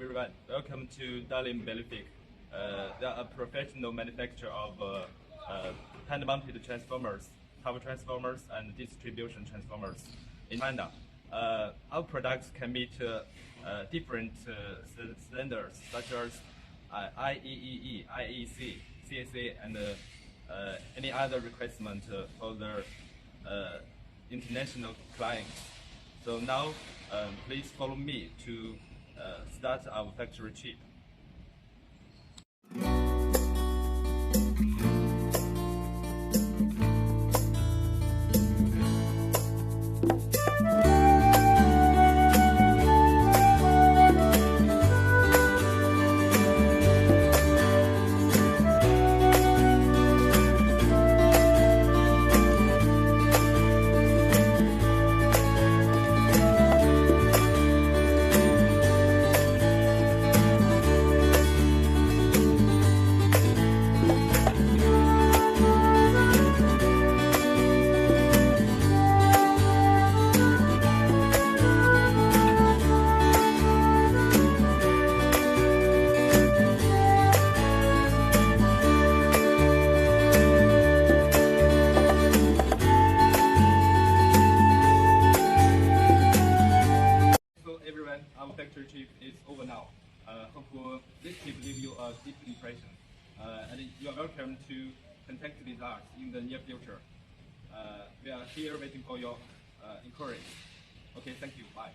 Everyone, welcome to Daelim Belefic. They are a professional manufacturer of hand-mounted transformers, power transformers, and distribution transformers in China. Our products can meet different standards such as IEEE, IEC, CSA, and any other requirement for the international clients. So now, please follow me to start our factory trip. Our factory trip is over now. Hope this trip leave you a deep impression. And you are welcome to contact with us in the near future. We are here waiting for your inquiries. Okay, thank you. Bye.